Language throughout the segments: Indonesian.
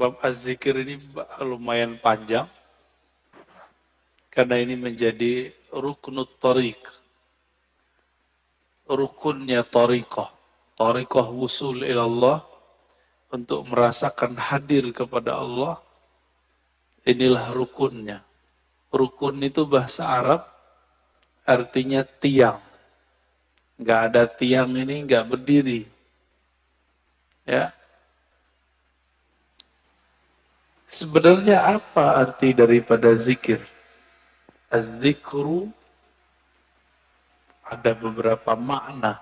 Bab az-zikir ini lumayan panjang, karena ini menjadi ruknut tariq, rukunnya tariqah wusul ilallah, untuk merasakan hadir kepada Allah, inilah rukunnya. Rukun itu bahasa Arab, artinya tiang. Nggak ada tiang ini nggak berdiri. Ya. Sebenarnya apa arti daripada zikir? Az-zikru ada beberapa makna.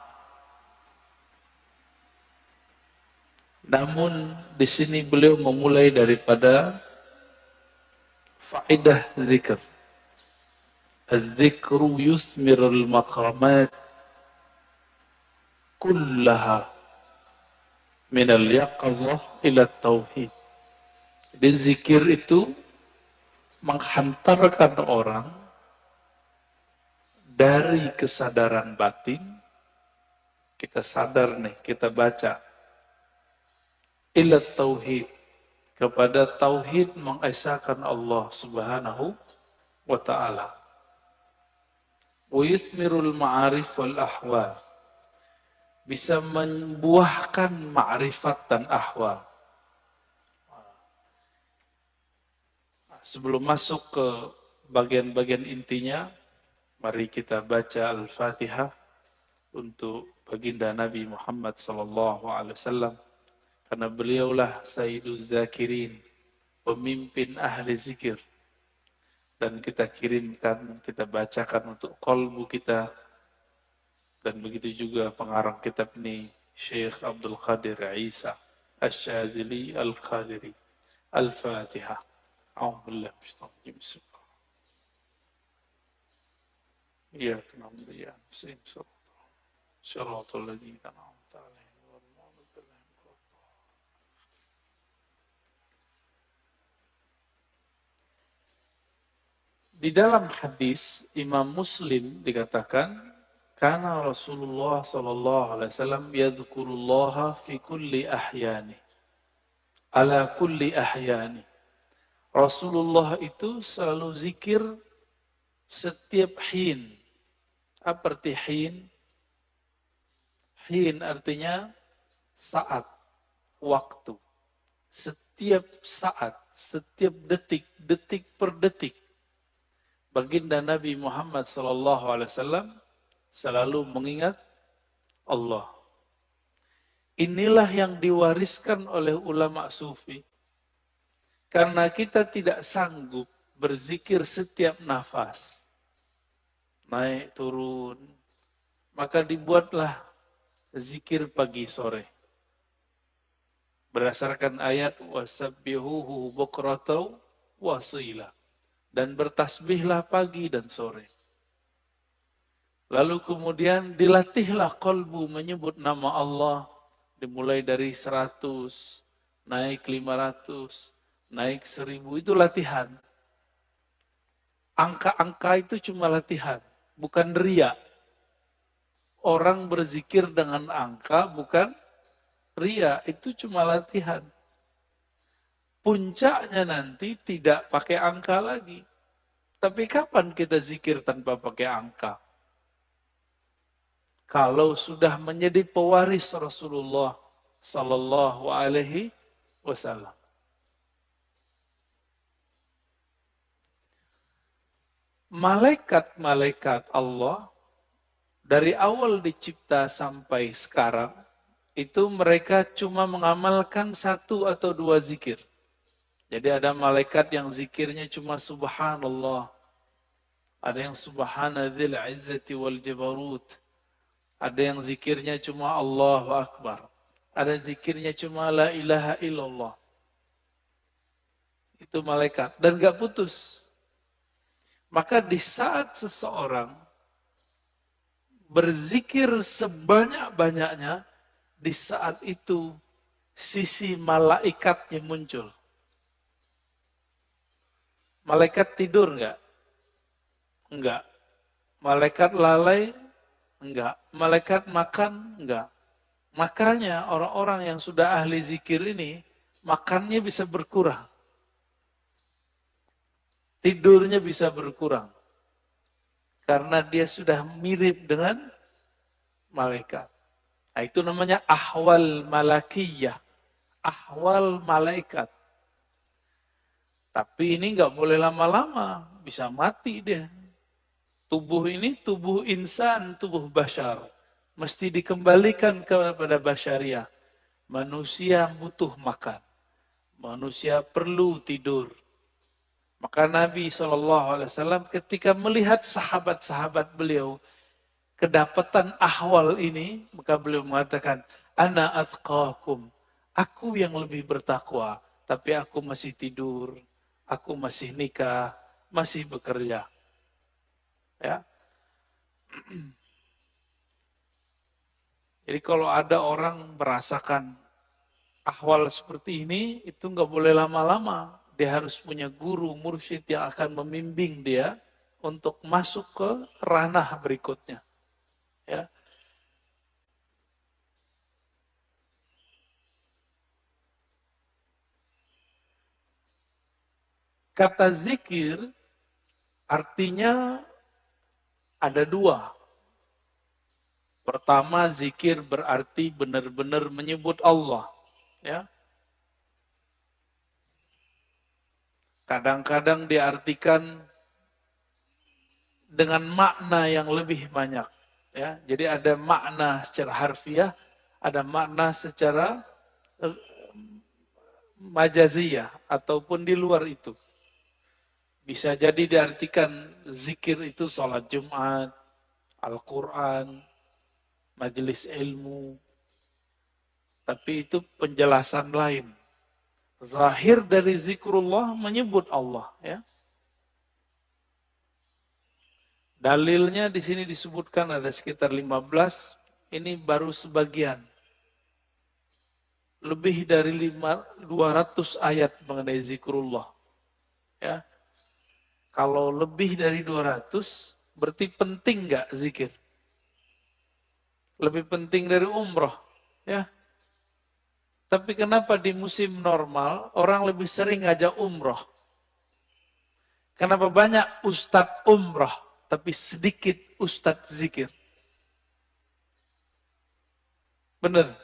Namun di sini beliau memulai daripada faedah zikir. Az-zikru yusmirul maqamat kullaha minal yaqazah ila tauhid. Jadi zikir itu menghantarkan orang dari kesadaran batin, kita sadar nih, kita baca, ila tauhid, kepada tauhid mengesahkan Allah Subhanahu wa ta'ala. Wa yusmirul ma'arif wal ahwal, bisa membuahkan ma'rifat dan ahwal. Sebelum masuk ke bagian-bagian intinya, mari kita baca Al-Fatihah untuk baginda Nabi Muhammad SAW, karena beliaulah Sayyiduz Zakirin, pemimpin ahli zikir. Dan kita kirimkan, kita bacakan untuk qalbu kita. Dan begitu juga pengarang kitab ini, Syekh Abdul Qadir Isa Asy-Syadzili Al-Qadiri. Al-Fatihah. A'udzubillahi minasyaitonir rajim. Iyyaka na'budu wa iyyaka nasta'in. Shiratal ladzina an'amta 'alaihim ghairil maghdubi 'alaihim waladdallin. Di dalam hadis Imam Muslim dikatakan, kana Rasulullah sallallahu alaihi wasallam yadhkurullaha fi kulli ahyani. Ala kulli ahyani. Rasulullah itu selalu zikir setiap hin. Apa arti hin? Hin artinya saat, waktu. Setiap saat, setiap detik, detik per detik. Baginda Nabi Muhammad SAW selalu mengingat Allah. Inilah yang diwariskan oleh ulama sufi. Karena kita tidak sanggup berzikir setiap nafas. Naik, turun. Maka dibuatlah zikir pagi sore. Berdasarkan ayat wasabbihuhu bukratan wasila. Dan bertasbihlah pagi dan sore. Lalu kemudian dilatihlah qalbu menyebut nama Allah. Dimulai dari 100, naik 500, naik 1000, itu latihan. Angka-angka itu cuma latihan, bukan riya. Orang berzikir dengan angka bukan riya, itu cuma latihan. Puncaknya nanti tidak pakai angka lagi. Tapi kapan kita zikir tanpa pakai angka? Kalau sudah menjadi pewaris Rasulullah sallallahu alaihi wasallam. Malaikat-malaikat Allah dari awal dicipta sampai sekarang itu mereka cuma mengamalkan 1 atau 2 zikir. Jadi ada malaikat yang zikirnya cuma subhanallah. Ada yang subhanadzil izzati wal jabarut. Ada yang zikirnya cuma Allahu Akbar. Ada yang zikirnya cuma la ilaha illallah. Itu malaikat. Dan gak putus. Maka di saat seseorang berzikir sebanyak-banyaknya, di saat itu sisi malaikatnya muncul. Malaikat tidur enggak? Enggak. Malaikat lalai? Enggak. Malaikat makan? Enggak. Makanya orang-orang yang sudah ahli zikir ini, makannya bisa berkurang, tidurnya bisa berkurang, karena dia sudah mirip dengan malaikat. Nah, itu namanya ahwal malakiyah, ahwal malaikat. Tapi ini nggak boleh lama-lama, bisa mati dia. Tubuh ini tubuh insan, tubuh bashar. Mesti dikembalikan kepada basyariah. Manusia butuh makan. Manusia perlu tidur. Maka Nabi SAW ketika melihat sahabat-sahabat beliau kedapatan ahwal ini, maka beliau mengatakan, ana atqakum, aku yang lebih bertakwa, tapi aku masih tidur, aku masih nikah, masih bekerja. Ya. Jadi kalau ada orang merasakan ahwal seperti ini, itu nggak boleh lama-lama. Dia harus punya guru, mursyid yang akan membimbing dia untuk masuk ke ranah berikutnya. Ya. Kata zikir artinya ada dua. Pertama, zikir berarti benar-benar menyebut Allah. Ya. Kadang-kadang diartikan dengan makna yang lebih banyak. Ya. Jadi ada makna secara harfiah, ada makna secara majaziyah ataupun di luar itu. Bisa jadi diartikan zikir itu sholat Jumat, Al-Quran, majelis ilmu. Tapi itu penjelasan lain. Zahir dari zikrullah menyebut Allah. Ya. Dalilnya di sini disebutkan ada sekitar 15, ini baru sebagian. Lebih dari 200 ayat mengenai zikrullah. Ya. Kalau lebih dari 200, berarti penting nggak zikir? Lebih penting dari umroh. Ya. Tapi kenapa di musim normal orang lebih sering ngajak umroh? Kenapa banyak ustadz umroh, tapi sedikit ustadz zikir? Benar.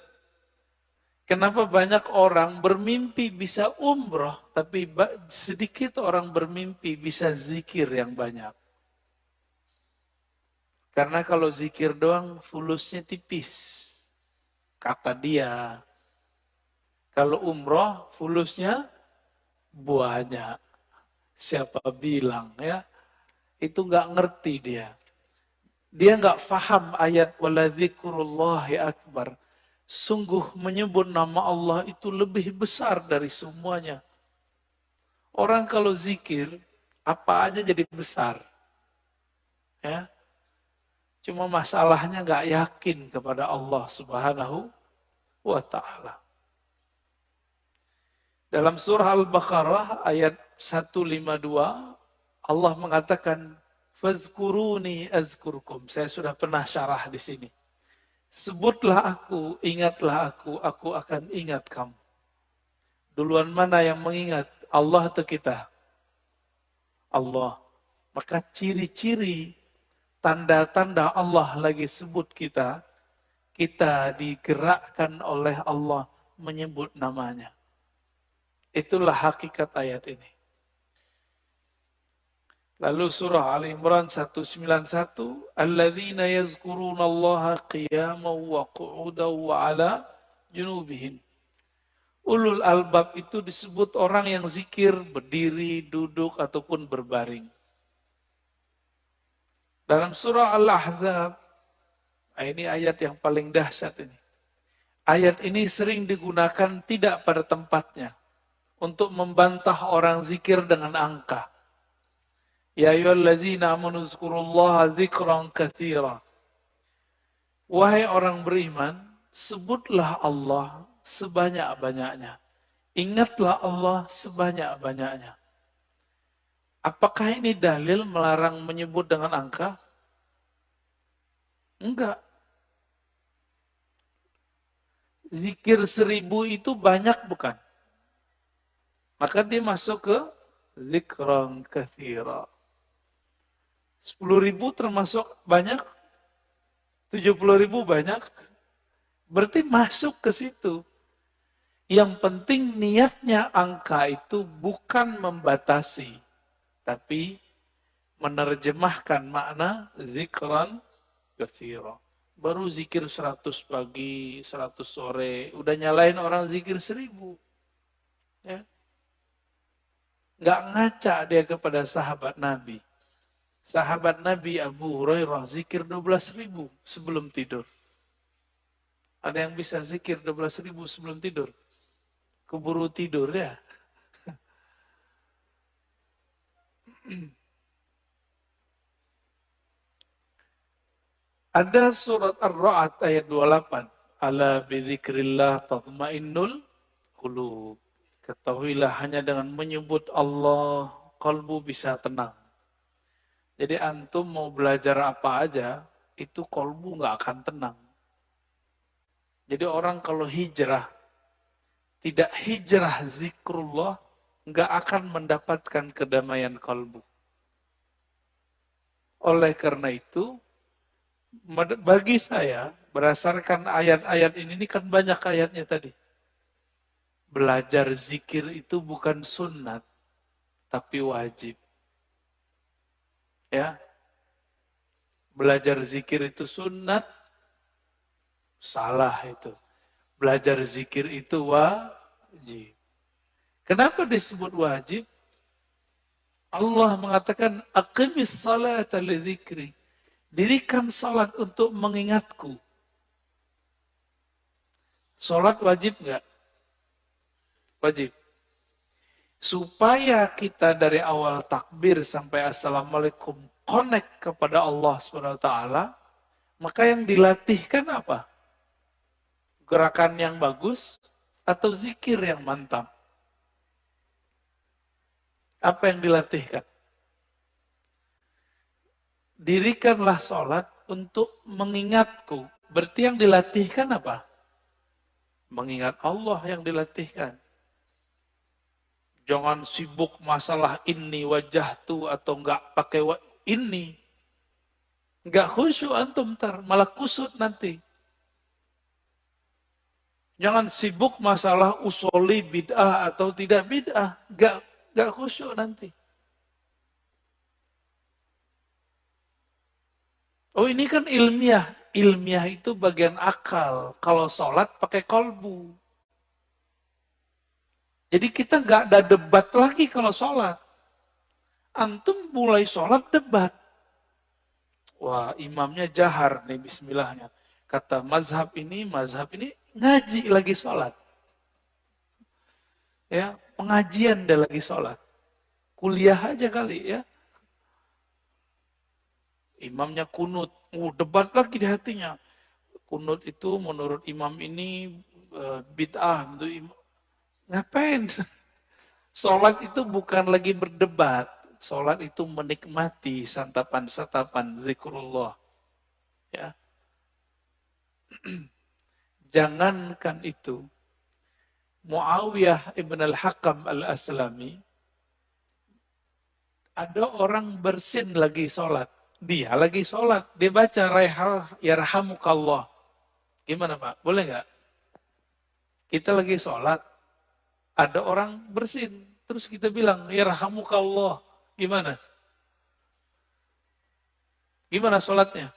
Kenapa banyak orang bermimpi bisa umroh, tapi sedikit orang bermimpi bisa zikir yang banyak? Karena kalau zikir doang, fulusnya tipis. Kata dia. Kalau umroh, fulusnya banyak. Siapa bilang ya? Itu nggak ngerti dia. Dia nggak faham ayat waladzikrullahi akbar. Sungguh menyebut nama Allah itu lebih besar dari semuanya. Orang kalau zikir, apa aja jadi besar. Ya. Cuma masalahnya nggak yakin kepada Allah Subhanahu wa ta'ala. Dalam surah Al-Baqarah ayat 152, Allah mengatakan, fazkuruni azkurkum. Saya sudah pernah syarah di sini. Sebutlah ingatlah aku akan ingat kamu. Duluan mana yang mengingat? Allah atau kita? Allah. Maka ciri-ciri, tanda-tanda Allah lagi sebut kita digerakkan oleh Allah menyebut namanya. Itulah hakikat ayat ini. Lalu surah Al Imran 191, alladzina yazkurunallaha qiyaman wa qu'udan wa 'ala junubihim. Ulul albab itu disebut orang yang zikir berdiri, duduk ataupun berbaring. Dalam surah Al-Ahzab, ini ayat yang paling dahsyat ini. Ayat ini sering digunakan tidak pada tempatnya untuk membantah orang zikir dengan angka. Ya ayyuhallazina amanu zkurullaha zikran katsira. Wahai orang beriman, sebutlah Allah sebanyak-banyaknya. Ingatlah Allah sebanyak-banyaknya. Apakah ini dalil melarang menyebut dengan angka? Enggak. Zikir 1000 itu banyak bukan? Maka dia masuk ke zikran katsira. 10.000 termasuk banyak, 70.000 banyak, berarti masuk ke situ. Yang penting niatnya angka itu bukan membatasi, tapi menerjemahkan makna zikran katsira. Baru zikir 100 pagi, 100 sore, udah nyalain orang zikir 1.000. Ya. Nggak ngaca dia kepada sahabat Nabi. Sahabat Nabi Abu Hurairah zikir 12.000 sebelum tidur. Ada yang bisa zikir 12.000 sebelum tidur? Keburu tidur ya. Ada surat Ar-Ra'd ayat 28. Ala bidzikrillah tatmainnul qulub. Ketahuilah hanya dengan menyebut Allah, kalbu bisa tenang. Jadi antum mau belajar apa aja, itu kalbu nggak akan tenang. Jadi orang kalau hijrah, tidak hijrah zikrullah, nggak akan mendapatkan kedamaian kalbu. Oleh karena itu, bagi saya, berdasarkan ayat-ayat ini kan banyak ayatnya tadi. Belajar zikir itu bukan sunnat, tapi wajib. Ya, belajar zikir itu sunnat, salah itu. Belajar zikir itu wajib. Kenapa disebut wajib? Allah mengatakan, aqimis salata li dzikri. Dirikan salat untuk mengingatku. Salat wajib enggak? Wajib. Supaya kita dari awal takbir sampai assalamualaikum connect kepada Allah SWT, maka yang dilatihkan apa? Gerakan yang bagus atau zikir yang mantap? Apa yang dilatihkan? Dirikanlah sholat untuk mengingatku. Berarti yang dilatihkan apa? Mengingat Allah yang dilatihkan. Jangan sibuk masalah ini wajah tu atau enggak pakai ini. Enggak khusyuk antum ntar, malah kusut nanti. Jangan sibuk masalah usoli bid'ah atau tidak bid'ah. Enggak khusyuk nanti. Oh ini kan ilmiah. Ilmiah itu bagian akal. Kalau sholat pakai kolbu. Jadi kita nggak ada debat lagi kalau sholat. Antum mulai sholat debat. Wah imamnya jahar nih bismillahnya. Kata mazhab ini ngaji lagi sholat. Ya, pengajian dia lagi sholat. Kuliah aja kali ya. Imamnya kunut. Debat lagi di hatinya. Kunut itu menurut imam ini bid'ah. Ngapain? Sholat itu bukan lagi berdebat. Sholat itu menikmati santapan-santapan zikrullah. Ya. Jangankan itu. Muawiyah ibn al-Hakam al-Aslami, ada orang bersin lagi sholat. Dia lagi sholat. Dia baca yarhamukallah. Gimana Pak? Boleh nggak? Kita lagi sholat. Ada orang bersin. Terus kita bilang, yarhamukallah. Gimana? Gimana sholatnya?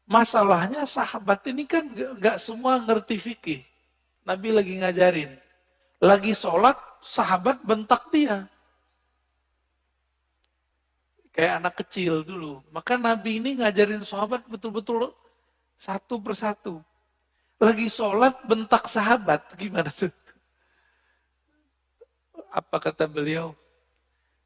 Masalahnya sahabat ini kan nggak semua ngerti fikih. Nabi lagi ngajarin. Lagi sholat, sahabat bentak dia. Kayak anak kecil dulu. Maka Nabi ini ngajarin sahabat betul-betul satu persatu. Lagi sholat, bentak sahabat. Gimana tuh? Apa kata beliau?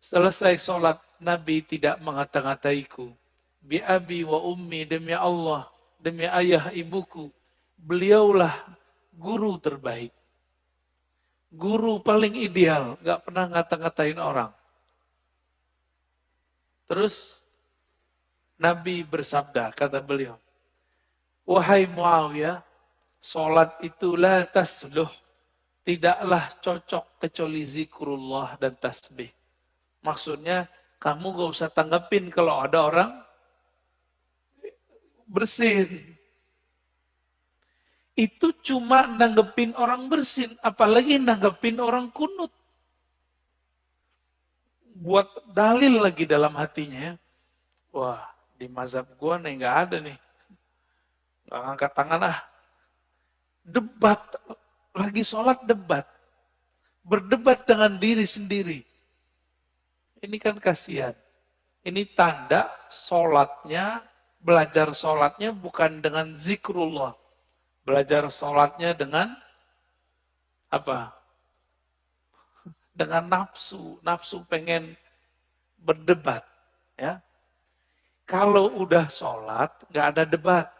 Selesai sholat, Nabi tidak mengata-ngataiku. Bi abi wa ummi, demi Allah, demi ayah ibuku. Beliaulah guru terbaik. Guru paling ideal, gak pernah ngata-ngatain orang. Terus Nabi bersabda, kata beliau, wahai Muawiyah, sholat itu la tasluh tidaklah cocok kecuali zikrullah dan tasbih. Maksudnya, kamu gak usah tanggapin kalau ada orang bersin. Itu cuma nanggepin orang bersin, apalagi nanggepin orang kunut. Buat dalil lagi dalam hatinya ya. Wah, di mazhab gua nih nggak ada nih. Nggak angkat tangan ah. Debat, lagi sholat debat. Berdebat dengan diri sendiri. Ini kan kasihan. Ini tanda sholatnya, belajar sholatnya bukan dengan zikrullah. Belajar sholatnya dengan apa? Dengan nafsu. Nafsu pengen berdebat. Ya. Kalau udah sholat, nggak ada debat.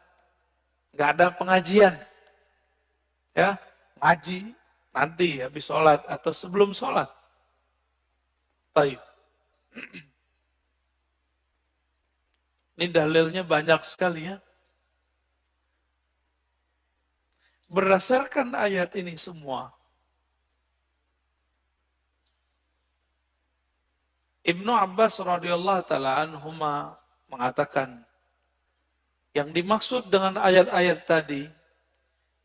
Nggak ada pengajian. Ya, ngaji nanti habis sholat atau sebelum sholat. Baik. Ini dalilnya banyak sekali ya. Berdasarkan ayat ini semua, Ibnu Abbas radhiyallahu taala anhuma mengatakan, yang dimaksud dengan ayat-ayat tadi,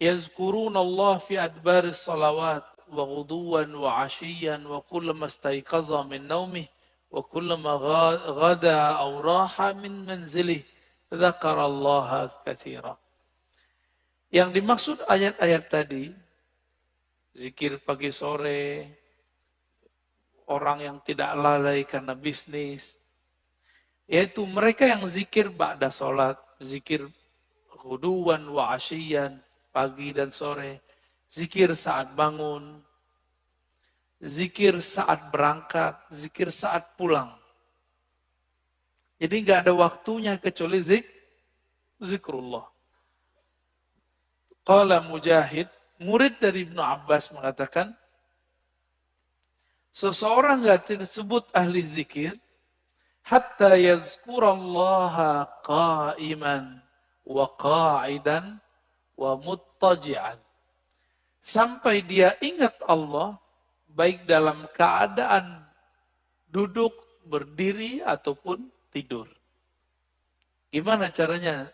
yazkurunallah fi adbaris salawat wa ghuduwan wa ashiyan wa kullama istayqaza min naumih wa kullama ghada aw raha min manzilih dzakarallaha katsira. Yang dimaksud ayat-ayat tadi, zikir pagi sore, orang yang tidak lalai karena bisnis, yaitu mereka yang zikir ba'da sholat, zikir ghuduwan wa asyian, pagi dan sore, zikir saat bangun, zikir saat berangkat, zikir saat pulang. Jadi nggak ada waktunya kecuali zikrullah. Qala Mujahid, murid dari Ibnu Abbas mengatakan, seseorang nggak disebut ahli zikir, hatta yazkurallaha qa'iman wa qa'idan wa muttaji'an. Sampai dia ingat Allah, baik dalam keadaan duduk, berdiri, ataupun tidur. Gimana caranya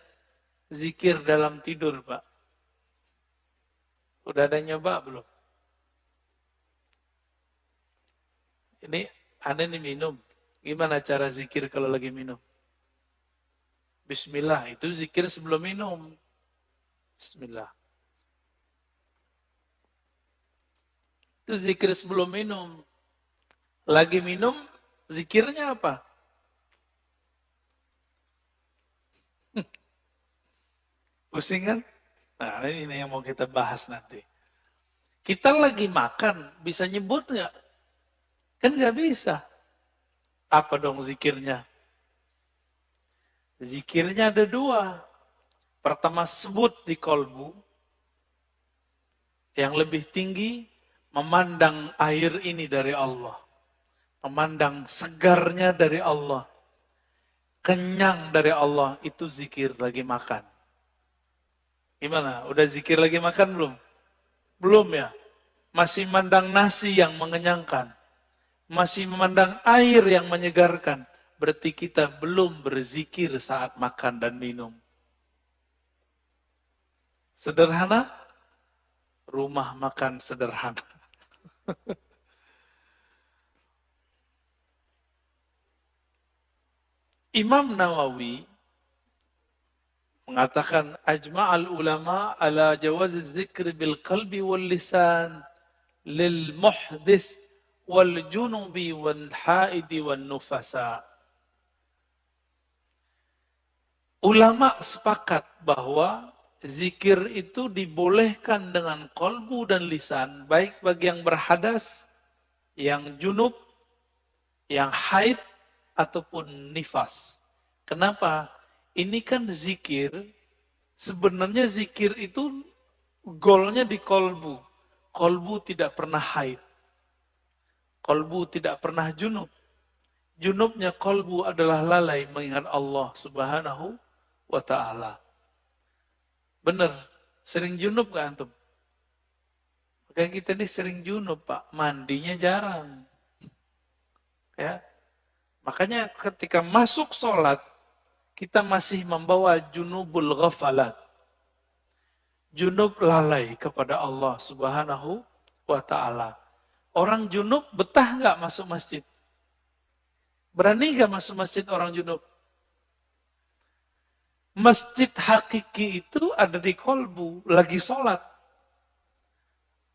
zikir dalam tidur, Pak? Udah ada nyoba belum? Ini Anda nih minum. Gimana cara zikir kalau lagi minum? Bismillah, itu zikir sebelum minum. Bismillah. Itu zikir sebelum minum. Lagi minum, zikirnya apa? Pusing kan? Nah, ini yang mau kita bahas nanti. Kita lagi makan, bisa nyebut nggak? Kan nggak bisa. Apa dong zikirnya? Zikirnya ada dua. Pertama, sebut di kolbu. Yang lebih tinggi, memandang air ini dari Allah. Memandang segarnya dari Allah. Kenyang dari Allah, itu zikir lagi makan. Gimana? Udah zikir lagi makan belum? Belum ya? Masih memandang nasi yang mengenyangkan. Masih memandang air yang menyegarkan. Berarti kita belum berzikir saat makan dan minum. Sederhana? Rumah makan sederhana. Imam Nawawi mengatakan ajma'al ulama ala jawaz zikr bil qalbi wal lisan lil muhdits wal junubi wal haidi wal nufasa. Ulama sepakat bahwa zikir itu dibolehkan dengan kolbu dan lisan, baik bagi yang berhadas, yang junub, yang haid, ataupun nifas. Kenapa? Ini kan zikir, sebenarnya zikir itu golnya di kolbu. Kolbu tidak pernah haid. Kolbu tidak pernah junub. Junubnya kolbu adalah lalai mengingat Allah Subhanahu wa ta'ala. Benar, sering junub gak antum? Makanya kita ini sering junub, Pak. Mandinya jarang. Ya. Makanya ketika masuk sholat, kita masih membawa junubul ghafalat. Junub lalai kepada Allah Subhanahu wa ta'ala. Orang junub betah nggak masuk masjid? Berani nggak masuk masjid orang junub? Masjid hakiki itu ada di kolbu, lagi sholat.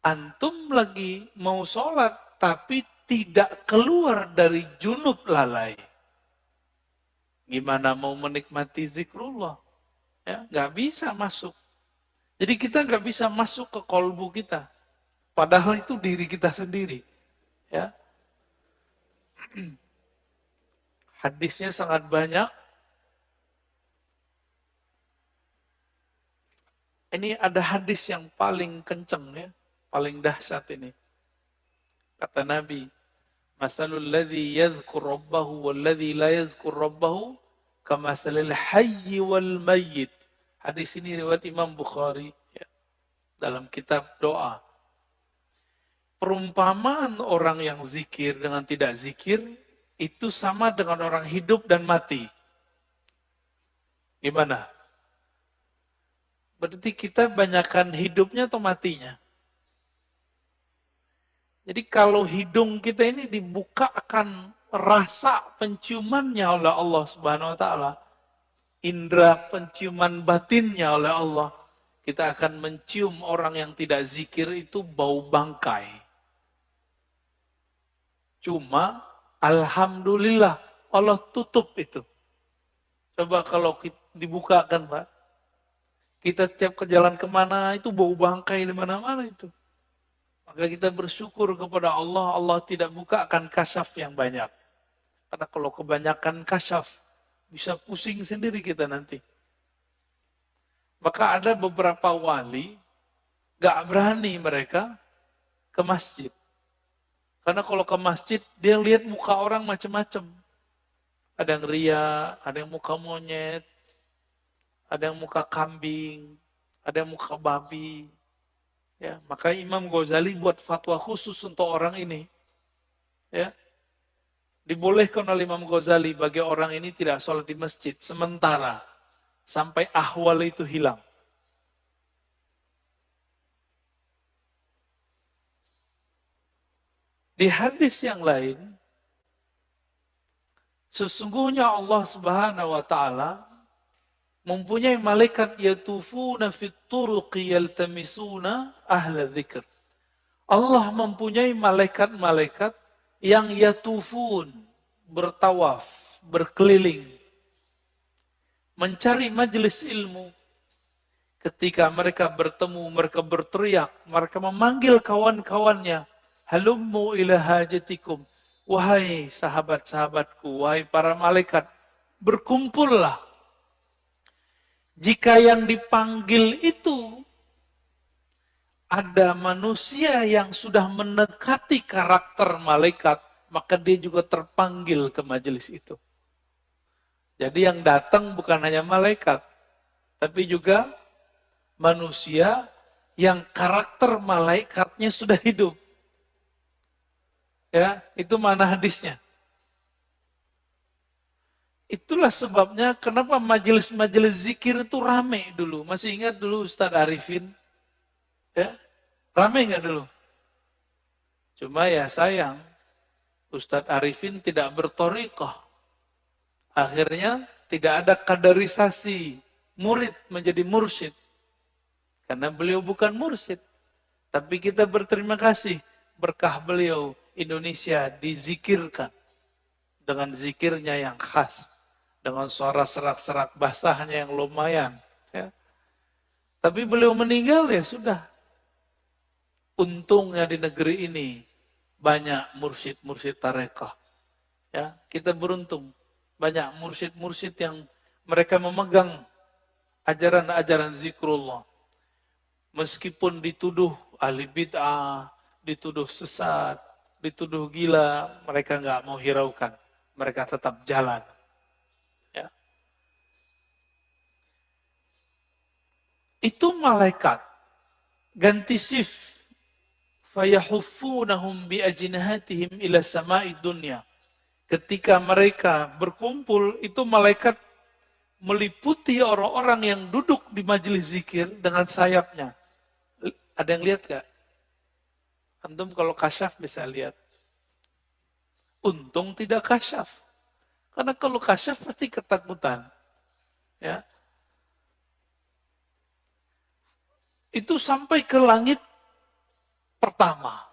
Antum lagi mau sholat, tapi tidak keluar dari junub lalai. Gimana mau menikmati zikrullah? Ya, nggak bisa masuk. Jadi kita nggak bisa masuk ke kolbu kita. Padahal itu diri kita sendiri. Ya. Hadisnya sangat banyak. Ini ada hadis yang paling kenceng ya, paling dahsyat ini. Kata Nabi, "Masalul ladzi yadhkur rabbahu wal ladzi la yadhkur rabbahu kamasalil hayyi wal mayyit." Hadis ini riwayat Imam Bukhari ya, dalam kitab doa. Perumpamaan orang yang zikir dengan tidak zikir itu sama dengan orang hidup dan mati. Gimana? Berarti kita banyakkan hidupnya atau matinya? Jadi kalau hidung kita ini dibuka akan rasa penciumannya oleh Allah Subhanahu wa taala, indera penciuman batinnya oleh Allah, kita akan mencium orang yang tidak zikir itu bau bangkai. Cuma alhamdulillah Allah tutup itu. Coba kalau dibukakan, Pak. Kita setiap ke jalan kemana itu bau bangkai di mana-mana itu. Maka kita bersyukur kepada Allah, Allah tidak bukakan kasyaf yang banyak. Karena kalau kebanyakan kasyaf, bisa pusing sendiri kita nanti. Maka ada beberapa wali, gak berani mereka ke masjid. Karena kalau ke masjid, dia lihat muka orang macam-macam. Ada yang ria, ada yang muka monyet, ada yang muka kambing, ada yang muka babi. Ya, maka Imam Ghazali buat fatwa khusus untuk orang ini. Ya, dibolehkan oleh Imam Ghazali bagi orang ini tidak sholat di masjid sementara sampai ahwal itu hilang. Di hadis yang lain, sesungguhnya Allah Subhanahu wa taala mempunyai malaikat yatufuna fit turuqi yaltamisuna ahla dzikr. Allah mempunyai malaikat-malaikat yang yatufun, bertawaf, berkeliling, mencari majelis ilmu. Ketika mereka bertemu, mereka berteriak, mereka memanggil kawan-kawannya, halummu ila hajatikum, wahai sahabat-sahabatku, wahai para malaikat, berkumpullah. Jika yang dipanggil itu ada manusia yang sudah mendekati karakter malaikat, maka dia juga terpanggil ke majelis itu. Jadi yang datang bukan hanya malaikat, tapi juga manusia yang karakter malaikatnya sudah hidup. Ya, itu mana hadisnya. Itulah sebabnya kenapa majelis-majelis zikir itu rame dulu. Masih ingat dulu Ustadz Arifin? Ya, rame nggak dulu? Cuma ya sayang, Ustadz Arifin tidak berthariqah. Akhirnya tidak ada kaderisasi murid menjadi mursyid. Karena beliau bukan mursyid. Tapi kita berterima kasih berkah beliau Indonesia dizikirkan dengan zikirnya yang khas, dengan suara serak-serak basahnya yang lumayan. Ya. Tapi beliau meninggal ya sudah. Untungnya di negeri ini banyak mursyid-mursyid tarekah. Ya, kita beruntung banyak mursyid-mursyid yang mereka memegang ajaran-ajaran zikrullah. Meskipun dituduh ahli bid'ah, dituduh sesat, dituduh gila, mereka nggak mau hiraukan. Mereka tetap jalan. Ya. Itu malaikat ganti shift. fayahuffunahum biajnihatihim ila sama'i dunya. Ketika mereka berkumpul, itu malaikat meliputi orang-orang yang duduk di majelis zikir dengan sayapnya. Ada yang lihat gak? Antum kalau kasyaf bisa lihat. Untung tidak kasyaf. Karena kalau kasyaf pasti ketakutan. Ya. Itu sampai ke langit pertama.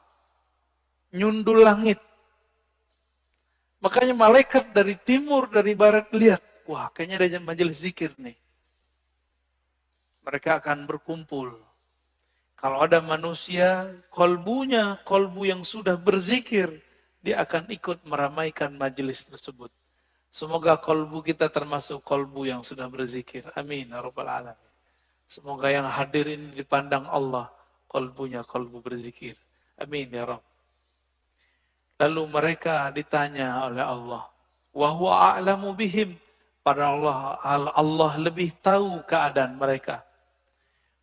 Nyundul langit. Makanya malaikat dari timur, dari barat lihat. Wah, kayaknya ada majelis zikir nih. Mereka akan berkumpul. Kalau ada manusia, kolbu yang sudah berzikir, dia akan ikut meramaikan majelis tersebut. Semoga kolbu kita termasuk kolbu yang sudah berzikir. Amin. Ya Rabbal Alamin. Semoga yang hadir ini dipandang Allah, kolbunya kolbu berzikir. Amin ya Rabb. Lalu mereka ditanya oleh Allah, wa huwa a'lamu bihim, pada Allah lebih tahu keadaan mereka.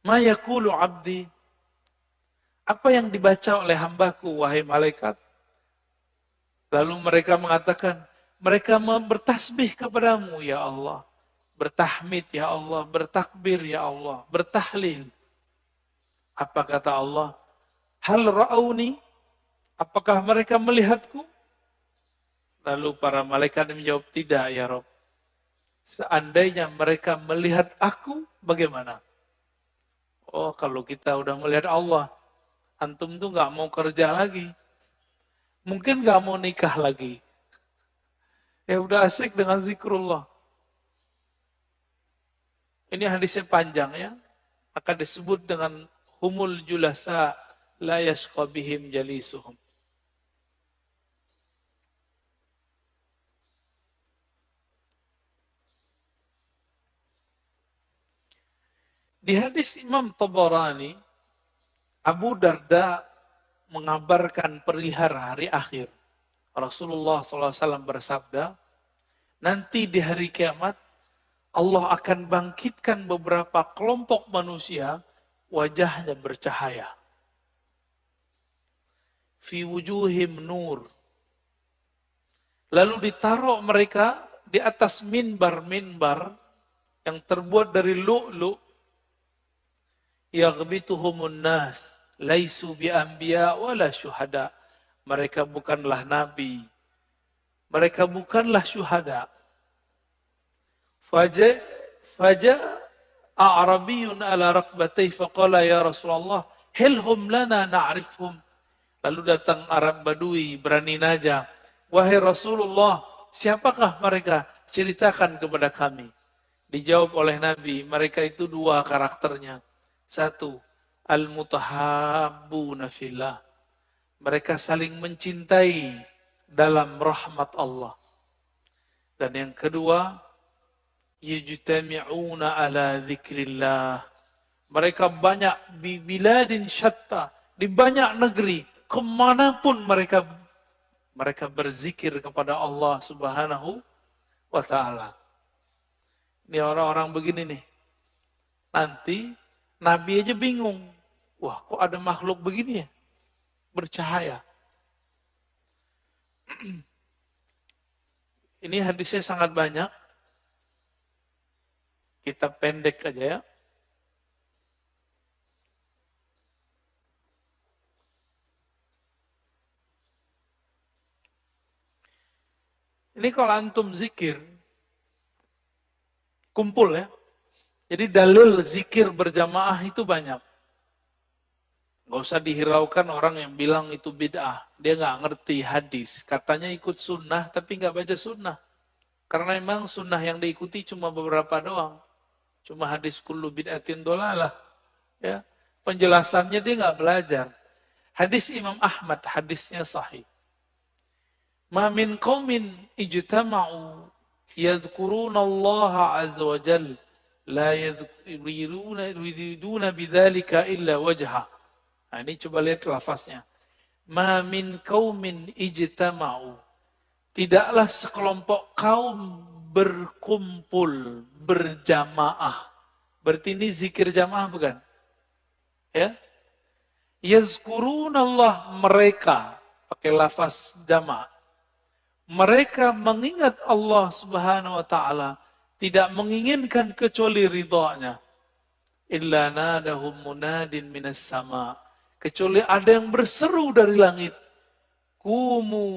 Ma yaqulu 'abdi, apa yang dibaca oleh hambaku wahai malaikat? Lalu mereka mengatakan, mereka bertasbih kepadamu ya Allah, bertahmid ya Allah, bertakbir ya Allah, bertahlil. Apa kata Allah? Hal ra'auni, apakah mereka melihatku? Lalu para malaikat menjawab, tidak ya Rabb. Seandainya mereka melihat aku, bagaimana? Oh, kalau kita udah melihat Allah, antum tuh gak mau kerja lagi. Mungkin gak mau nikah lagi. Ya udah asik dengan zikrullah. Ini hadisnya panjang ya. Maka disebut dengan humul julasa la yashqa bihim jalisuhum. Di hadis Imam Tabarani, Abu Darda mengabarkan perihal hari akhir. Rasulullah SAW bersabda, nanti di hari kiamat, Allah akan bangkitkan beberapa kelompok manusia, wajahnya bercahaya. Fi wujuhim nur. Lalu ditaruh mereka di atas minbar-minbar yang terbuat dari lu'lu'. Yaghbituhumun nas, laisu bi anbiya wala syuhada. Mereka bukanlah nabi. Mereka bukanlah syuhada. Faja a'rabiyun ala raqbatayhi faqala ya Rasulullah, hilhum lana na'rifhum. Lalu datang Arab Badui, berani najah. Wahai Rasulullah, siapakah mereka? Ceritakan kepada kami. Dijawab oleh Nabi, mereka itu dua karakternya. Satu, al-mutahabbuna fillah. Mereka saling mencintai dalam rahmat Allah. Dan yang kedua, yajtami'una ala dzikrillah. Mereka banyak di biladin syatta, di banyak negeri, kemanapun mereka berzikir kepada Allah Subhanahu wa ta'ala. Ini orang-orang begini nih. Nanti Nabi aja bingung. Wah, kok ada makhluk begini ya? Bercahaya. Ini hadisnya sangat banyak. Kita pendek aja ya. Ini kalau antum zikir, kumpul ya. Jadi dalil zikir berjamaah itu banyak. Gak usah dihiraukan orang yang bilang itu bid'ah. Dia gak ngerti hadis. Katanya ikut sunnah tapi gak baca sunnah. Karena memang sunnah yang diikuti cuma beberapa doang. Cuma hadis kullu bid'atin dolalah. Ya. Penjelasannya dia gak belajar. Hadis Imam Ahmad, hadisnya sahih. Ma min qawmin ijtama'u yadhkuruna Allah azza wa jalla la yuriduna bidzalika illa wajha. Nah, ini coba lihat lafaznya. Ma min qaumin ijtama'u. Tidaklah sekelompok kaum berkumpul, berjamaah. Berarti ini zikir jamaah bukan? Ya. Yazkurunallah, mereka, pakai lafaz jama'. Mereka mengingat Allah Subhanahu wa taala, tidak menginginkan kecuali ridha-Nya. Illa nadahum munadin minas sama. Kecuali ada yang berseru dari langit. Kumu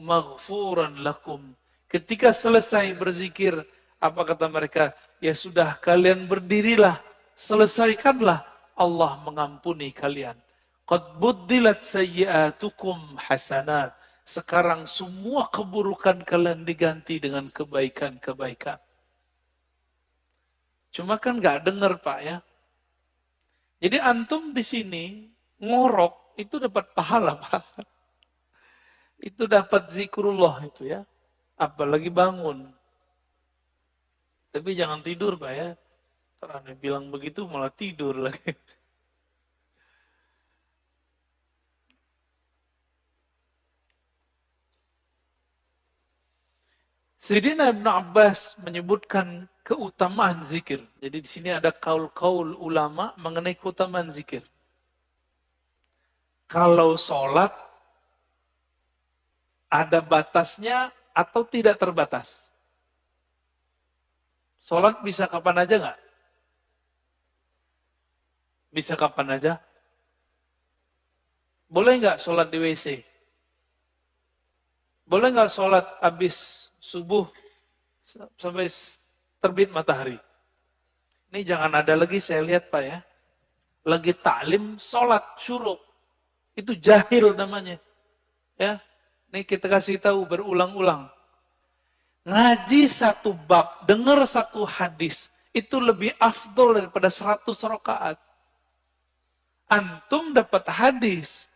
maghfuran lakum. Ketika selesai berzikir, apa kata mereka? Ya sudah, kalian berdirilah, selesaikanlah, Allah mengampuni kalian. Qad buddilat sayyi'atukum hasanat. Sekarang semua keburukan kalian diganti dengan kebaikan-kebaikan. Cuma kan nggak dengar Pak ya. Jadi antum di sini ngorok itu dapat pahala Pak. Itu dapat zikrullah itu ya. Apalagi bangun. Tapi jangan tidur Pak ya. Terus bilang begitu malah tidur lagi. Sayyidina Ibn Abbas menyebutkan keutamaan zikir. Jadi di sini ada kaul-kaul ulama mengenai keutamaan zikir. Kalau sholat ada batasnya atau tidak terbatas? Sholat bisa kapan aja nggak? Bisa kapan aja? Boleh nggak sholat di WC? Boleh nggak sholat habis subuh sampai terbit matahari? Ini jangan ada lagi saya lihat Pak ya. Lagi taklim sholat syuruk. Itu jahil namanya. Ya, ini kita kasih tahu berulang-ulang. Ngaji satu bab, dengar satu hadis, itu lebih afdol daripada 100 rakaat. Antum dapat hadis.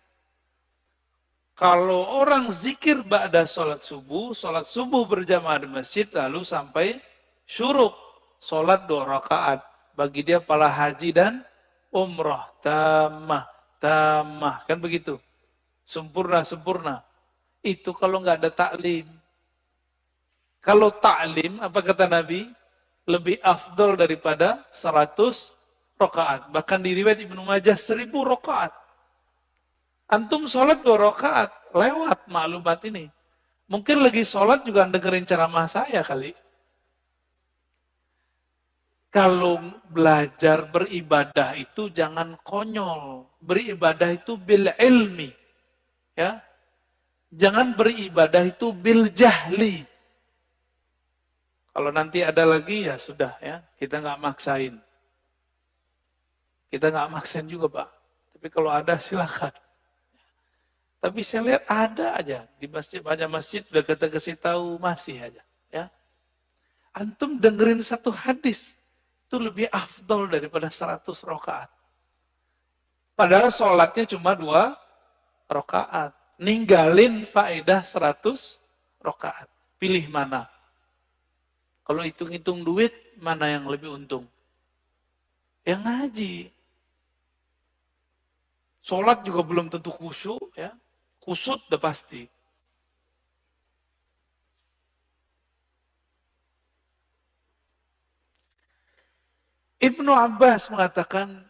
Kalau orang zikir ba'da sholat subuh berjamaah di masjid, lalu sampai syuruk, sholat 2 rakaat. Bagi dia pahala haji dan umrah, tamah, kan begitu. Sempurna. Itu kalau nggak ada taklim. Kalau taklim, apa kata Nabi? Lebih afdol daripada 100 rakaat. Bahkan di riwayat Ibnu Majah 1000 rakaat. Antum sholat 2 rakaat, lewat maklumat ini. Mungkin lagi sholat juga dengerin ceramah saya kali. Kalau belajar beribadah itu jangan konyol. Beribadah itu bil ilmi. Ya. Jangan beribadah itu bil jahli. Kalau nanti ada lagi ya sudah ya, kita nggak maksain. Kita nggak maksain juga Pak. Tapi kalau ada silakan. Tapi saya lihat ada aja di masjid, banyak masjid udah kita kasih tahu masih aja, ya. Antum dengerin satu hadis itu lebih afdol daripada 100 rakaat. Padahal sholatnya cuma 2 rakaat, ninggalin faedah 100 rakaat. Pilih mana? Kalau hitung-hitung duit, mana yang lebih untung? Yang ngaji. Sholat juga belum tentu khusyuk, ya. Kusut udah pasti. Ibnu Abbas mengatakan,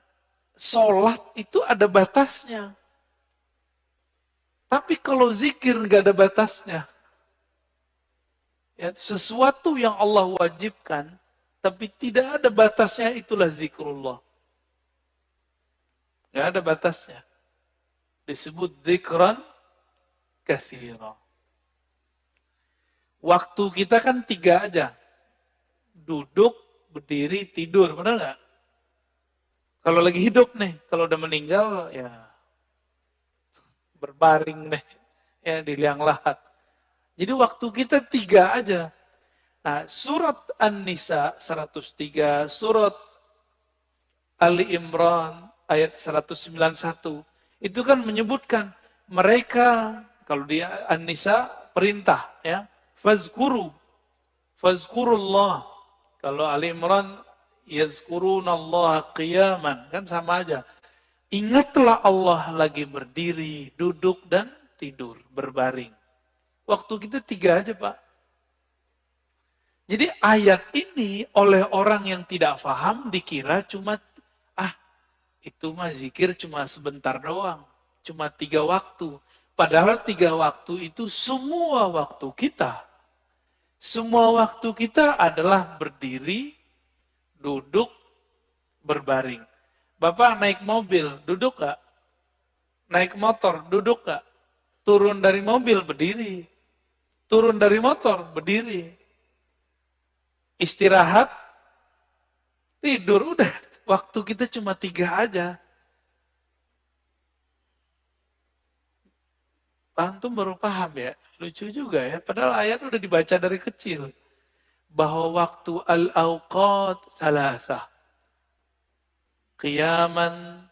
sholat itu ada batasnya. Tapi kalau zikir nggak ada batasnya. Ya, sesuatu yang Allah wajibkan, tapi tidak ada batasnya, itulah zikrullah. Nggak ada batasnya. Disebut zikran katsira. Waktu kita kan 3 aja. Duduk, berdiri, tidur. Benar nggak? Kalau lagi hidup nih, kalau udah meninggal, ya berbaring nih. Ya, di liang lahat. Jadi waktu kita 3 aja. Nah, surat An-Nisa 103, surat Ali Imran ayat 191, itu kan menyebutkan mereka, kalau di An-Nisa perintah ya, fazkurullah. Kalau Ali Imran yazkurunallaha qiyaman, kan sama aja. Ingatlah Allah lagi berdiri, duduk dan tidur, berbaring. Waktu kita 3 aja Pak. Jadi ayat ini oleh orang yang tidak paham dikira cuma itu mah zikir cuma sebentar doang. Cuma 3 waktu. Padahal 3 waktu itu semua waktu kita. Semua waktu kita adalah berdiri, duduk, berbaring. Bapak naik mobil, duduk gak? Naik motor, duduk gak? Turun dari mobil, berdiri. Turun dari motor, berdiri. Istirahat, tidur, udah. Waktu kita cuma 3 aja. Antum baru paham ya? Lucu juga ya. Padahal ayat udah dibaca dari kecil. Bahwa waktu al-awqat salasah. Qiyaman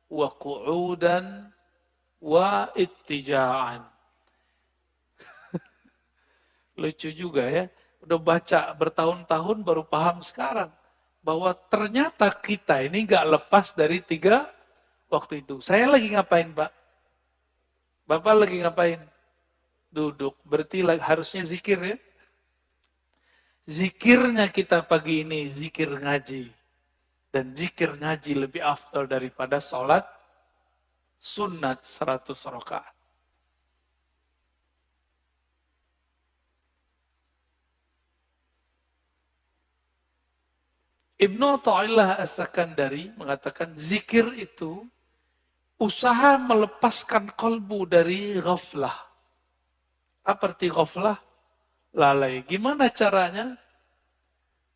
wa qu'udan wa ittija'an. Lucu juga ya. Udah baca bertahun-tahun baru paham sekarang. Bahwa ternyata kita ini gak lepas dari 3 waktu itu. Saya lagi ngapain, Pak? Bapak lagi ngapain? Duduk. Berarti harusnya zikir ya. Zikirnya kita pagi ini zikir ngaji. Dan zikir ngaji lebih afdal daripada sholat sunat 100 rakaat. Ibnu Athaillah As-Sakandari mengatakan zikir itu usaha melepaskan kolbu dari ghaflah. Apa arti ghaflah? Lalai. Gimana caranya?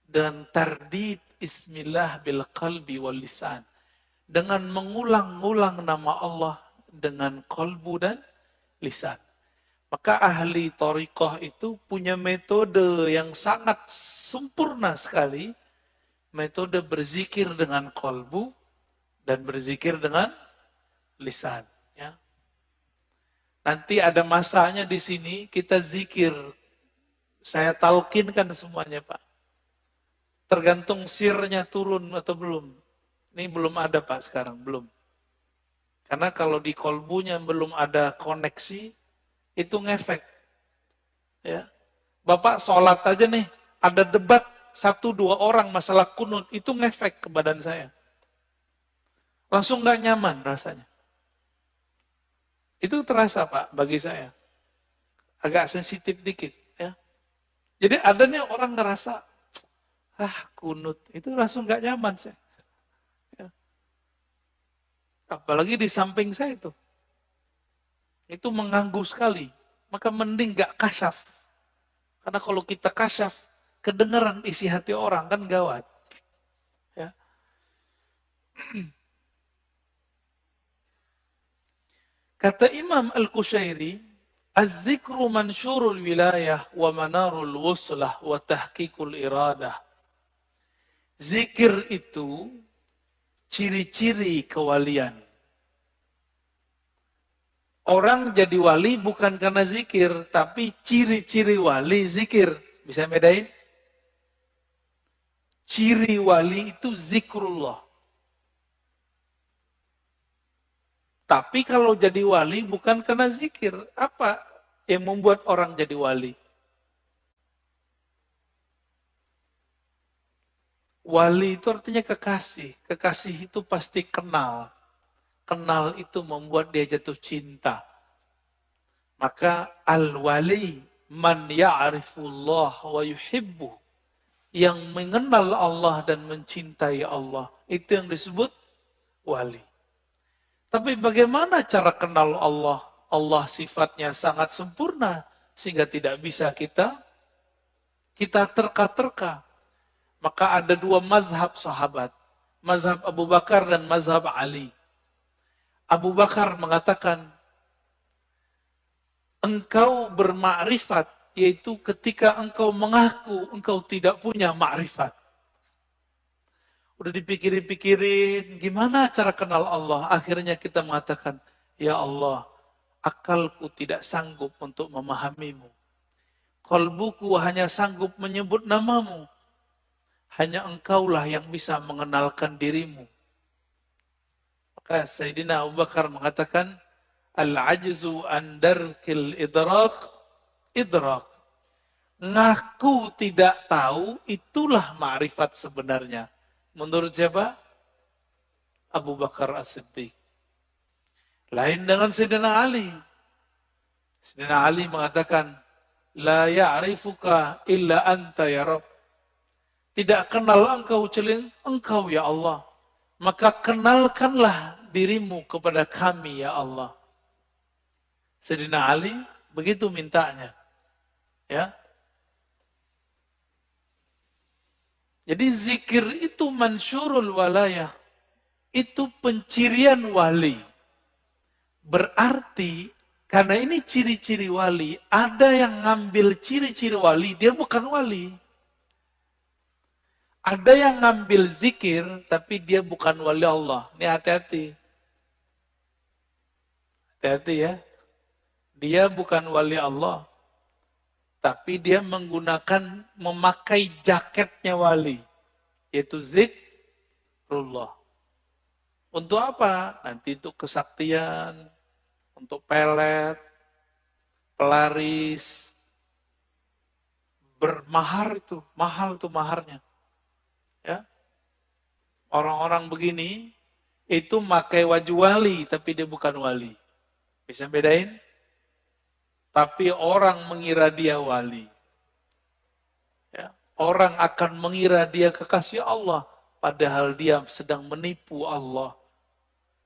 Dan tardid ismillah bil qalbi wal lisan. Dengan mengulang-ulang nama Allah dengan kolbu dan lisan. Maka ahli thariqah itu punya metode yang sangat sempurna sekali. Metode berzikir dengan kolbu dan berzikir dengan lisan. Ya. Nanti ada masanya di sini kita zikir. Saya talkinkan semuanya, Pak. Tergantung sirnya turun atau belum. Ini belum ada, Pak, sekarang. Belum. Karena kalau di kolbunya belum ada koneksi, itu ngefek. Ya. Bapak sholat aja nih, ada debat 1-2 orang masalah kunut, itu ngefek ke badan saya. Langsung gak nyaman rasanya. Itu terasa, Pak, bagi saya. Agak sensitif dikit. Ya. Jadi ada nih orang ngerasa, kunut, itu langsung gak nyaman saya. Ya. Apalagi di samping saya itu. Itu mengganggu sekali. Maka mending gak kasyaf. Karena kalau kita kasyaf, kedengaran isi hati orang kan gawat. Ya. Kata Imam Al-Qushairi, Az-zikru mansyurul wilayah wa manarul wuslah wa tahqiqul iradah. Zikir itu ciri-ciri kewalian. Orang jadi wali bukan karena zikir, tapi ciri-ciri wali zikir. Bisa bedain? Ciri wali itu zikrullah. Tapi kalau jadi wali bukan karena zikir. Apa yang membuat orang jadi wali? Wali itu artinya kekasih. Kekasih itu pasti kenal. Kenal itu membuat dia jatuh cinta. Maka al-wali man ya'rifullah wa yuhibbuh. Yang mengenal Allah dan mencintai Allah. Itu yang disebut wali. Tapi bagaimana cara kenal Allah? Allah sifatnya sangat sempurna. Sehingga tidak bisa kita terka-terka. Maka ada 2 mazhab sahabat. Mazhab Abu Bakar dan mazhab Ali. Abu Bakar mengatakan, engkau bermakrifat, yaitu ketika engkau mengaku engkau tidak punya makrifat. Udah dipikirin-pikirin, gimana cara kenal Allah? Akhirnya kita mengatakan, ya Allah, akalku tidak sanggup untuk memahamimu. Qalbuku hanya sanggup menyebut namamu. Hanya engkaulah yang bisa mengenalkan dirimu. Maka Sayyidina Abu Bakar mengatakan, al-ajzu an darkil idrak. Ngaku tidak tahu, itulah ma'rifat sebenarnya. Menurut siapa? Abu Bakar As-Siddiq. Lain dengan Sayyidina Ali. Sayyidina Ali mengatakan, La ya'rifuka illa anta ya Rabb. Tidak kenal engkau kecuali engkau ya Allah. Maka kenalkanlah dirimu kepada kami ya Allah. Sayyidina Ali begitu mintanya. Ya. Jadi zikir itu mansyurul walayah. Itu pencirian wali. Berarti karena ini ciri-ciri wali, ada yang ngambil ciri-ciri wali, dia bukan wali. Ada yang ngambil zikir, tapi dia bukan wali Allah. Ini hati-hati. Hati-hati ya. Dia bukan wali Allah. Tapi dia memakai jaketnya wali. Yaitu zikrullah. Untuk apa? Nanti itu kesaktian, untuk pelet, pelaris, bermahar itu, mahal itu maharnya. Ya. Orang-orang begini itu pakai waju wali, tapi dia bukan wali. Bisa bedain? Tapi orang mengira dia wali. Ya. Orang akan mengira dia kekasih Allah, padahal dia sedang menipu Allah.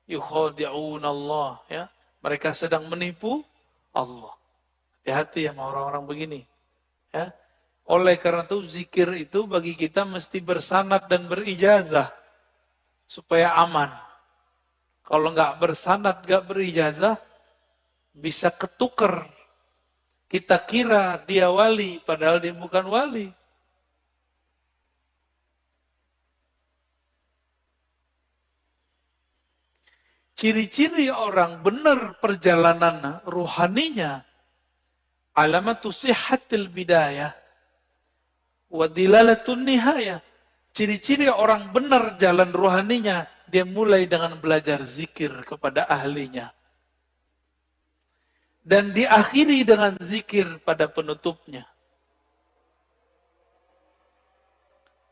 Yukhadi'un Allah. Ya. Mereka sedang menipu Allah. Hati-hati sama orang-orang begini. Ya. Oleh karena itu zikir itu bagi kita mesti bersanad dan berijazah. Supaya aman. Kalau nggak bersanad, nggak berijazah, bisa ketuker. Kita kira dia wali, padahal dia bukan wali. Ciri-ciri orang benar perjalanan ruhaninya, alamatu sihhatil bidayah, wa dilalatun nihayah. Ciri-ciri orang benar jalan ruhaninya, dia mulai dengan belajar zikir kepada ahlinya. Dan diakhiri dengan zikir pada penutupnya.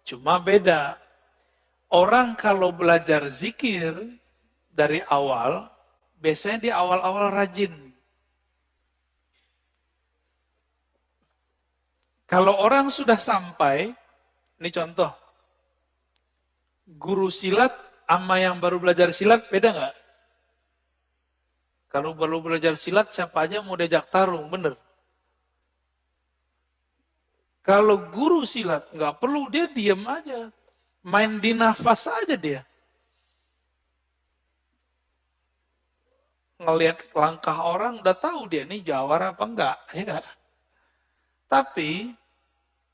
Cuma beda. Orang kalau belajar zikir dari awal, biasanya di awal-awal rajin. Kalau orang sudah sampai, ini contoh, guru silat sama yang baru belajar silat beda nggak? Kalau baru belajar silat, siapa aja mau diajak tarung, bener. Kalau guru silat, nggak perlu, dia diam aja. Main di nafas aja dia. Ngelihat langkah orang, udah tahu dia ini jawara apa enggak. Ya. Tapi,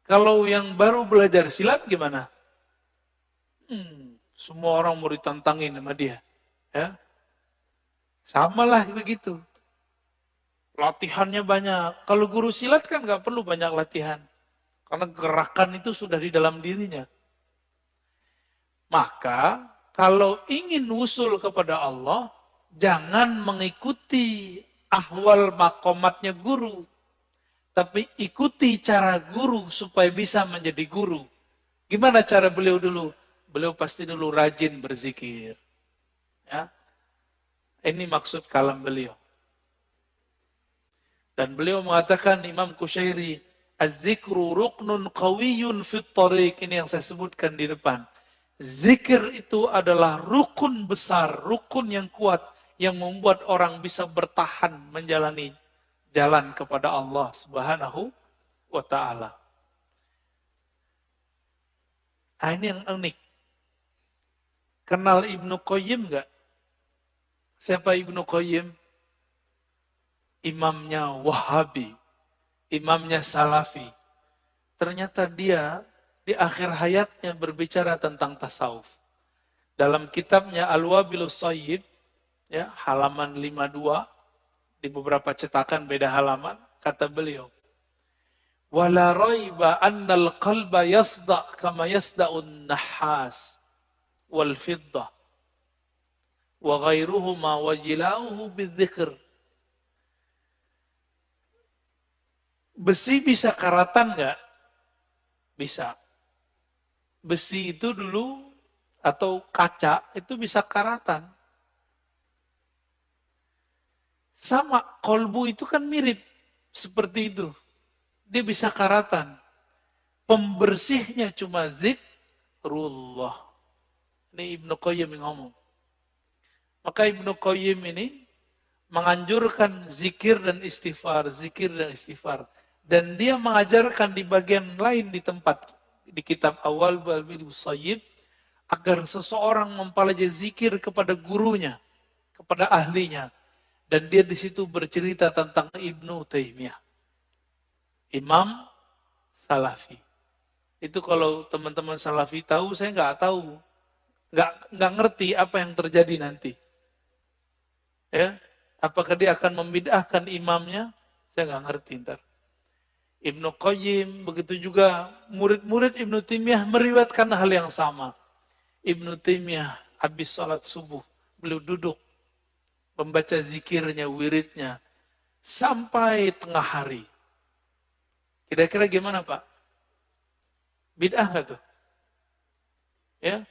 kalau yang baru belajar silat gimana? Semua orang mau ditantangin sama dia. Ya. Sama lah begitu. Latihannya banyak. Kalau guru silat kan nggak perlu banyak latihan. Karena gerakan itu sudah di dalam dirinya. Maka kalau ingin usul kepada Allah, jangan mengikuti ahwal makomatnya guru. Tapi ikuti cara guru supaya bisa menjadi guru. Gimana cara beliau dulu? Beliau pasti dulu rajin berzikir. Ya. Ini maksud kalam beliau. Dan beliau mengatakan Imam Kusyairi, Az-zikru ruknun qawiyyun fit tariq. Ini yang saya sebutkan di depan. Zikir itu adalah rukun besar, rukun yang kuat, yang membuat orang bisa bertahan menjalani jalan kepada Allah Subhanahu wa ta'ala. Nah, ini yang unik. Kenal Ibnu Qayyim enggak? Siapa Ibnu Qayyim? Imamnya Wahabi, imamnya Salafi. Ternyata dia di akhir hayatnya berbicara tentang tasawuf. Dalam kitabnya Al-Wabilus Sayyib, ya, halaman 52, di beberapa cetakan beda halaman, kata beliau, "Wala raiba annal qalba yasda' kama yasda'un nahas wal fiddah wa ghairuhuma wa jilauhu bidzikr." Besi bisa karatan nggak? Bisa. Besi itu dulu atau kaca itu bisa karatan. Sama, kolbu itu kan mirip seperti itu. Dia bisa karatan. Pembersihnya cuma zikrullah. Ini Ibnu Qayyim yang ngomong. Maka Ibnu Qayyim ini menganjurkan zikir dan istighfar, zikir dan istighfar. Dan dia mengajarkan di bagian lain di tempat, di kitab awal Babil Sayyib, agar seseorang mempelajari zikir kepada gurunya, kepada ahlinya. Dan dia di situ bercerita tentang Ibnu Taimiyah. Imam Salafi. Itu kalau teman-teman Salafi tahu, saya nggak tahu. Nggak ngerti apa yang terjadi nanti. Ya, apakah dia akan membid'ahkan imamnya? Saya nggak ngerti ntar. Ibnu Qayyim, begitu juga murid-murid Ibnu Taimiyah meriwayatkan hal yang sama. Ibnu Taimiyah habis sholat subuh, beliau duduk membaca zikirnya, wiridnya, sampai tengah hari. Kira-kira gimana Pak? Bid'ah nggak tuh? Ya,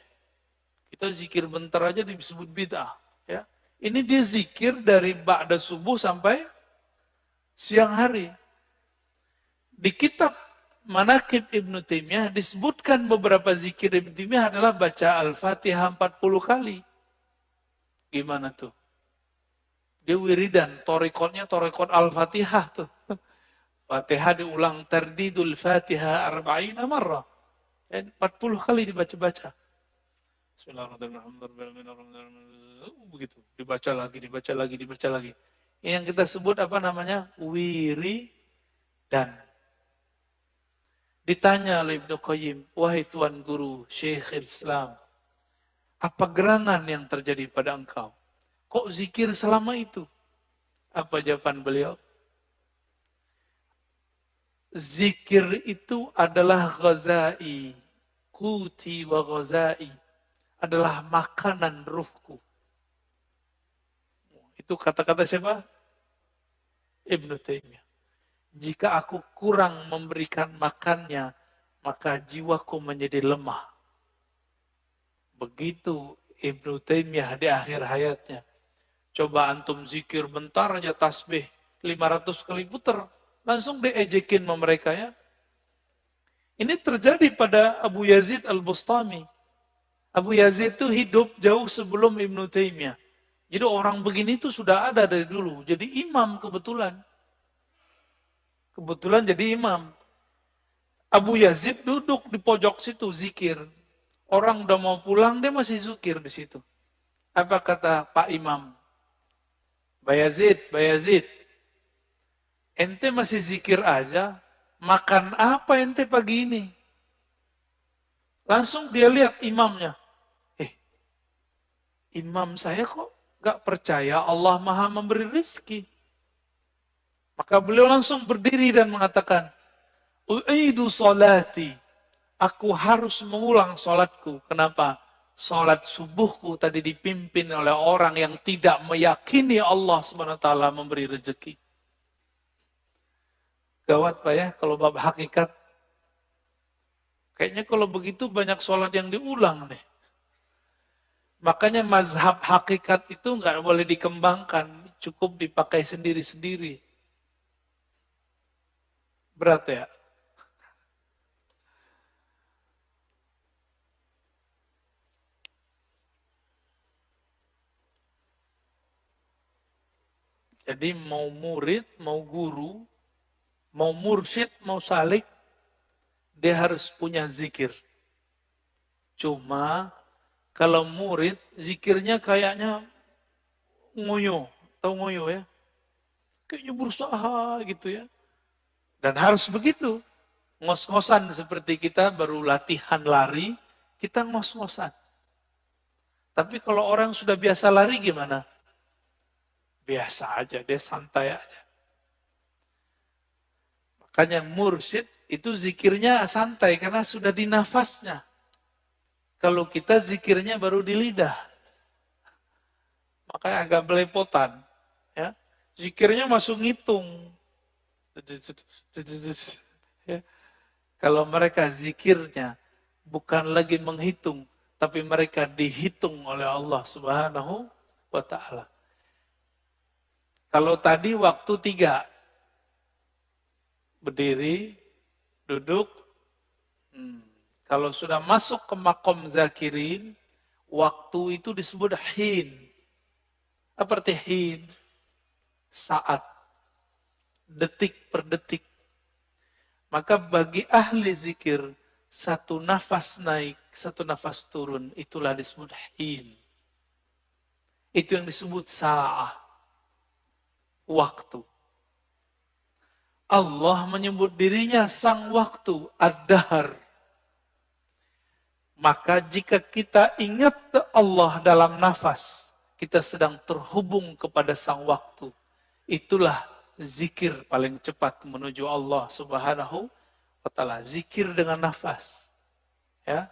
kita zikir bentar aja disebut bid'ah. Ya, ini dia zikir dari ba'da subuh sampai siang hari. Di kitab Manaqib Ibnu Taimiyah disebutkan beberapa zikir Ibnu Taimiyah adalah baca Al-Fatihah 40 kali. Gimana tuh? Dia wiridan, torikotnya torikot Al-Fatihah tuh. Fatihah diulang tardidul Fatihah arba'ina marrah. 40 kali dibaca-baca. Bismillahirrahmanirrahim. Begitu, dibaca lagi. Yang kita sebut apa namanya? Wiridan. Ditanya oleh Ibnu Qayyim, wahai Tuan Guru, Syekh Islam, apa gerangan yang terjadi pada engkau? Kok zikir selama itu? Apa jawaban beliau? Zikir itu adalah ghazai, kuti wa ghazai, adalah makanan ruhku. Itu kata-kata siapa? Ibnu Taimiyah. Jika aku kurang memberikan makannya, maka jiwaku menjadi lemah. Begitu Ibnu Taimiyah di akhir hayatnya. Coba antum zikir bentar aja tasbih 500 kali puter, langsung diejekin sama mereka ya. Ini terjadi pada Abu Yazid Al-Bustami. Abu Yazid itu hidup jauh sebelum Ibnu Taimiyah. Jadi orang begini itu sudah ada dari dulu. Jadi imam kebetulan. Kebetulan jadi imam. Abu Yazid duduk di pojok situ zikir. Orang udah mau pulang dia masih zikir di situ. Apa kata Pak Imam? Bayazid, ente masih zikir aja, makan apa ente pagi ini? Langsung dia lihat imamnya. Imam saya kok gak percaya Allah Maha memberi rizki. Maka beliau langsung berdiri dan mengatakan, U'idu salati, aku harus mengulang salatku. Kenapa? Salat subuhku tadi dipimpin oleh orang yang tidak meyakini Allah SWT memberi rezeki. Gawat Pak ya, kalau bab hakikat. Kayaknya kalau begitu banyak salat yang diulang nih. Makanya mazhab hakikat itu nggak boleh dikembangkan, cukup dipakai sendiri-sendiri. Berat ya? Jadi mau murid, mau guru, mau mursyid, mau salik, dia harus punya zikir. Cuma kalau murid, zikirnya kayaknya ngoyo. Tahu ngoyo ya? Kayaknya berusaha gitu ya. Dan harus begitu. Ngos-ngosan seperti kita baru latihan lari, kita ngos-ngosan. Tapi kalau orang sudah biasa lari gimana? Biasa aja, dia santai aja. Makanya mursyid itu zikirnya santai karena sudah di nafasnya. Kalau kita zikirnya baru di lidah. Makanya agak belepotan. Ya. Zikirnya masuk ngitung. Ya. Kalau mereka zikirnya bukan lagi menghitung, tapi mereka dihitung oleh Allah Subhanahu wa ta'ala. Kalau tadi waktu 3, berdiri, duduk. Kalau sudah masuk ke makom zakirin, waktu itu disebut hin. Apa arti hin? Saat. Detik per detik. Maka bagi ahli zikir, satu nafas naik, satu nafas turun, itulah disebut hin. Itu yang disebut sa'ah. Waktu. Allah menyebut dirinya sang waktu, ad-dahr. Maka jika kita ingat Allah dalam nafas, kita sedang terhubung kepada sang waktu. Itulah zikir paling cepat menuju Allah Subhanahu wa ta'ala. Zikir dengan nafas. Ya.